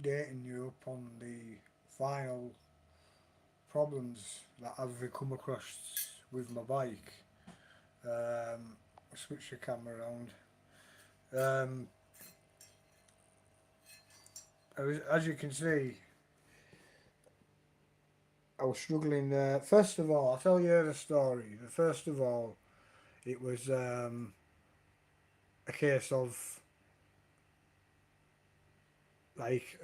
updating you upon the final problems that I've come across with my bike. Switch the camera around. Um, as you can see, I was struggling. First of all, I'll tell you the story. First of all, it was a case of like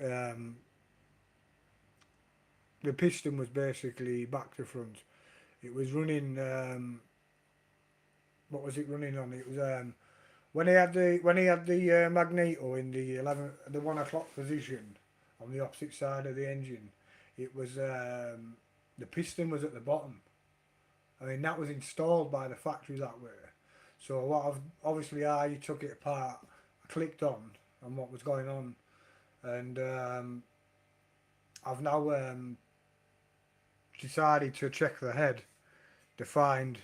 the piston was basically back to front. It was running. What was it running on? It was when he had the magneto in the 1 o'clock position on the opposite side of the engine. It was the piston was at the bottom. I mean that was installed by the factory that way. So what I've obviously I took it apart, clicked on what was going on, and I've now decided to check the head to find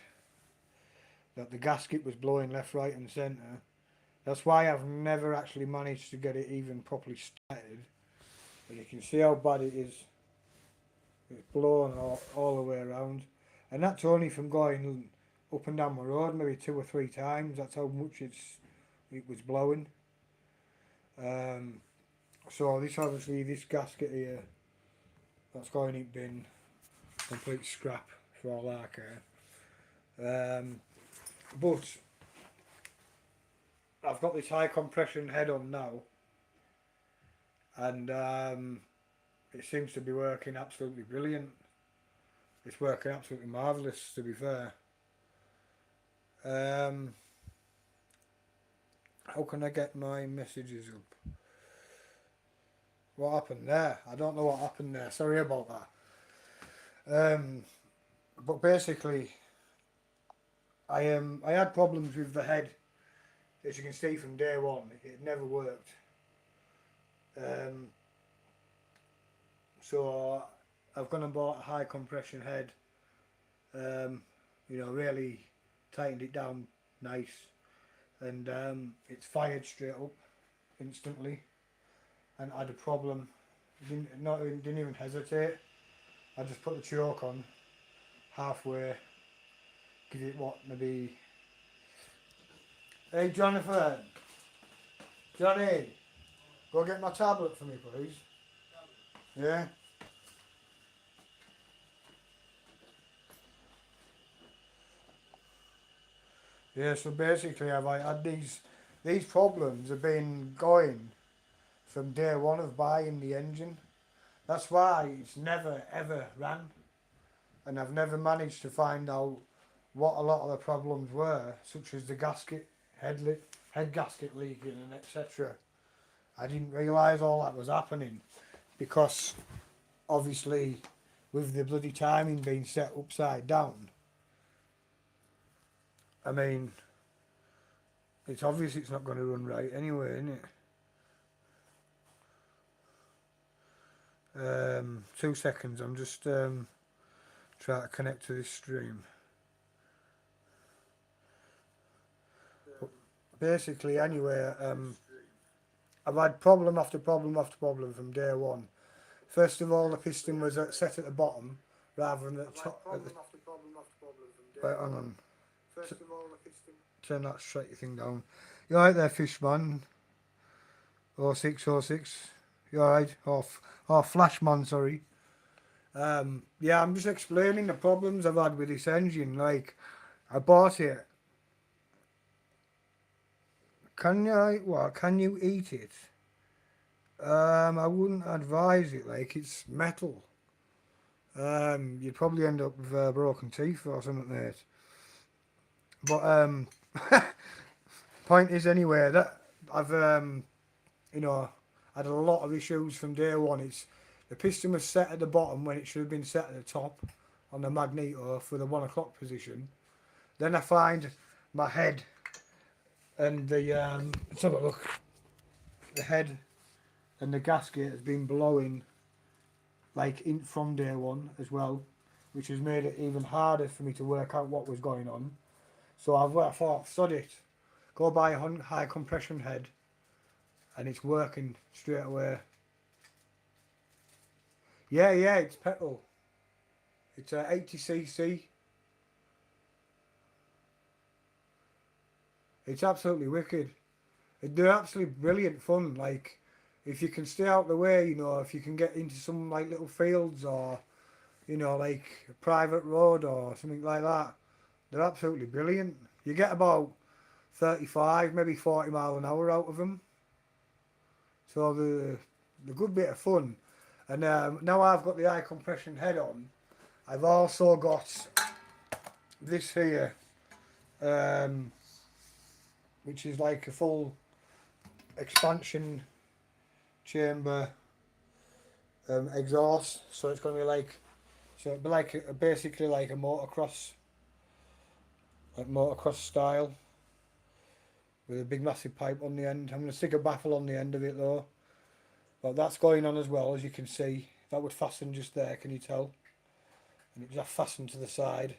that the gasket was blowing left, right, and centre. That's why I've never actually managed to get it even properly started. But you can see how bad it is. It's blowing all the way around, and that's only from going up and down the road maybe 2 or 3 times. That's how much it was blowing. So this gasket here, that's going in bin, complete scrap for all I care. But I've got this high compression head on now, and it seems to be working absolutely brilliant. It's working absolutely marvellous, to be fair. How can I get my messages up? What happened there? I don't know what happened there. Sorry about that. But basically, I had problems with the head, as you can see from day one. It never worked. So I've gone and bought a high compression head. Really tightened it down nice, and it's fired straight up instantly. And I had a problem. Didn't even hesitate. I just put the choke on halfway. Give it what, maybe. Hey Jonathan, Johnny, go get my tablet for me, please. Yeah. Yeah. So basically, I've had these problems have been going from day one of buying the engine. That's why it's never ever ran, and I've never managed to find out what a lot of the problems were, such as the head gasket leaking and etc. I didn't realise all that was happening because obviously with the bloody timing being set upside down, I mean, it's obvious it's not going to run right anyway, isn't it? 2 seconds, I'm just trying to connect to this stream. But basically, anyway, I've had problem after problem after problem from day one. First of all, the piston was set at the bottom rather than at the top. Wait, hang on. First of all, the piston. Turn that straight thing down. You alright there, Fishman? 0606. You alright? Flashman, sorry. Yeah, I'm just explaining the problems I've had with this engine. Like, I bought it. Can you eat it? I wouldn't advise it. Like, it's metal. You'd probably end up with broken teeth or something like that. But point is anyway that I've had a lot of issues from day one. It's the piston was set at the bottom when it should have been set at the top on the magneto for the 1 o'clock position. Then I find my head and the let's have a look. The head and the gasket has been blowing like in from day one as well, which has made it even harder for me to work out what was going on. So I thought, sod it, go buy a high compression head, and it's working straight away. Yeah, it's petrol. It's 80cc. It's absolutely wicked. They're absolutely brilliant fun. Like, if you can stay out the way, if you can get into some like little fields or like a private road or something like that, they're absolutely brilliant. You get about 35, maybe 40 mile an hour out of them, so they're a good bit of fun. And now I've got the high compression head on. I've also got this here, um, which is like a full expansion chamber exhaust. So it's going to be like, so it'd be like basically like a motocross, like motocross style, with a big massive pipe on the end. I'm going to stick a baffle on the end of it though. But that's going on as well, as you can see. That would fasten just there, can you tell? And it just fastened to the side.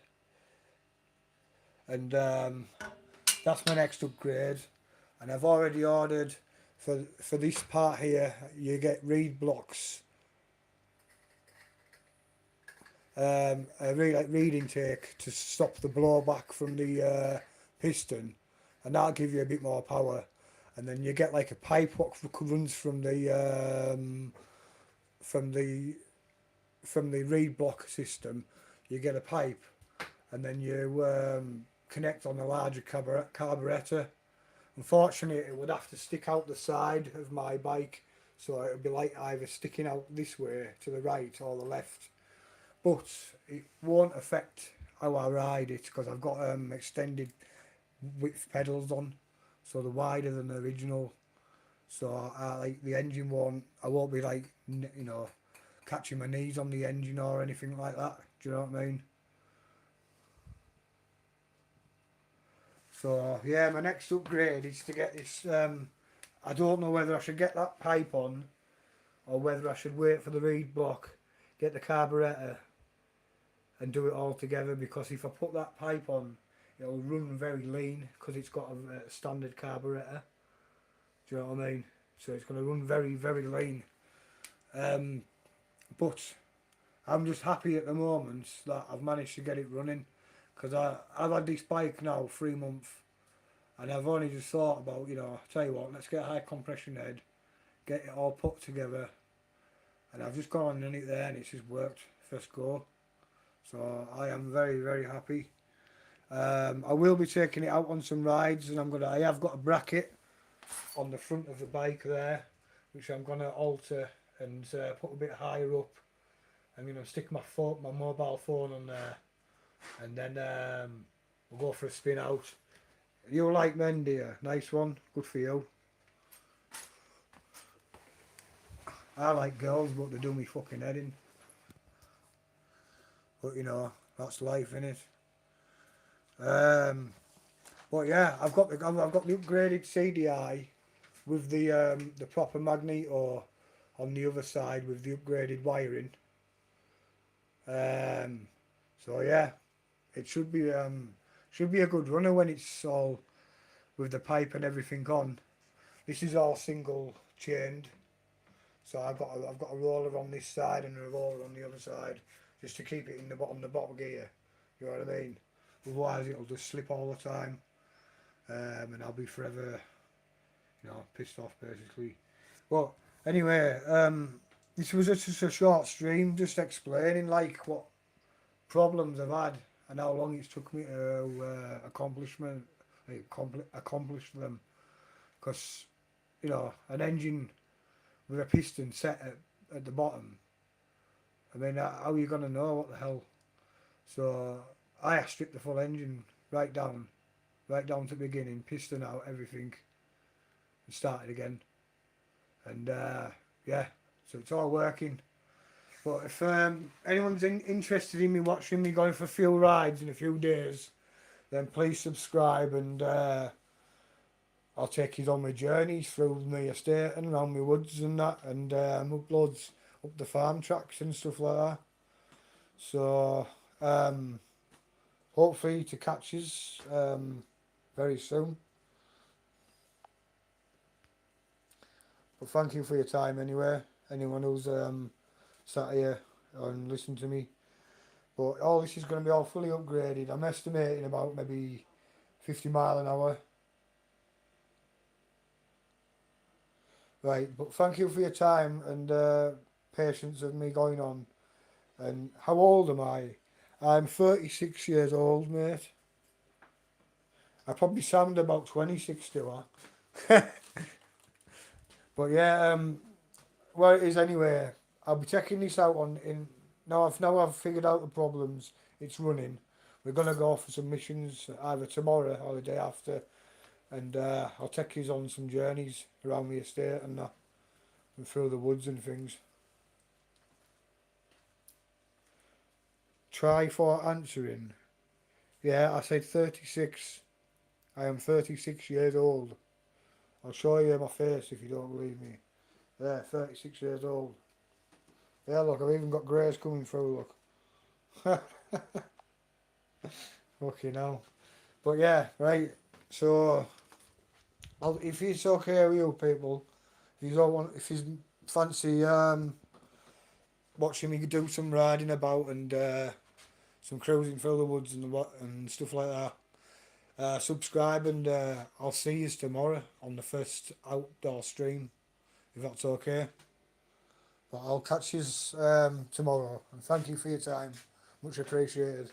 And that's my next upgrade. And I've already ordered for this part here. You get reed blocks, a reed intake to stop the blowback from the piston, and that'll give you a bit more power. And then you get like a pipe what runs from the from the reed block system. You get a pipe, and then you connect on a larger carburetor. Unfortunately, it would have to stick out the side of my bike, so it would be like either sticking out this way to the right or the left. But it won't affect how I ride it because I've got extended width pedals on, so they're wider than the original. So like the engine won't. I won't be like catching my knees on the engine or anything like that. Do you know what I mean? So yeah, my next upgrade is to get this. I don't know whether I should get that pipe on or whether I should wait for the reed block, get the carburetor, and do it all together. Because if I put that pipe on, it'll run very lean because it's got a standard carburetor. Do you know what I mean? So it's going to run very, very lean. But I'm just happy at the moment that I've managed to get it running, because I've had this bike now 3 months, and I've only just thought about, tell you what, let's get a high compression head, get it all put together, and I've just gone on it there and it's just worked first go. So I am very, very happy. I will be taking it out on some rides, and I have got a bracket on the front of the bike there, which I'm gonna alter and put a bit higher up. I'm gonna stick my mobile phone on there, and then we'll go for a spin out. You like men, dear? Nice one, good for you. I like girls, but they do me fucking head in. But that's life, innit? But yeah, I've got the upgraded CDI with the proper magneto on the other side with the upgraded wiring. So yeah, it should be a good runner when it's all with the pipe and everything on. This is all single chained, so I've got a roller on this side and a roller on the other side, just to keep it in the bottom gear. You know what I mean? Otherwise, it'll just slip all the time, and I'll be forever, pissed off basically. But anyway, this was just a short stream, just explaining like what problems I've had and how long it's took me to accomplish them. Because an engine with a piston set at the bottom, I mean, how are you gonna know what the hell? So I stripped the full engine right down to the beginning, piston out, everything, and started again. And yeah, so it's all working. But if anyone's interested in me watching me going for a few rides in a few days, then please subscribe, and I'll take you on my journeys through my estate and around my woods and that, and uploads up the farm tracks and stuff like that. So hopefully to catch us very soon. But thank you for your time anyway. Anyone who's sat here and listen to me. But all this is going to be all fully upgraded. I'm estimating about maybe 50 mile an hour. Right, but thank you for your time and patience of me going on. And how old am I? I'm 36 years old, mate. I probably sound about 26 still, huh? But yeah, well it is anyway. I'll be checking this out on in now I've figured out the problems. It's running. We're gonna go for some missions either tomorrow or the day after, and I'll take you on some journeys around the estate and that, and through the woods and things. Try for answering. Yeah, I said 36. I am 36 years old. I'll show you my face if you don't believe me. Yeah, 36 years old. Yeah, look, I've even got greys coming through, look. Okay, now. But yeah, right. So, if it's okay with you people, if you don't want, if you fancy watching me do some riding about and some cruising through the woods and what and stuff like that, subscribe and I'll see you tomorrow on the first outdoor stream, if that's okay. But I'll catch you tomorrow and thank you for your time. Much appreciated.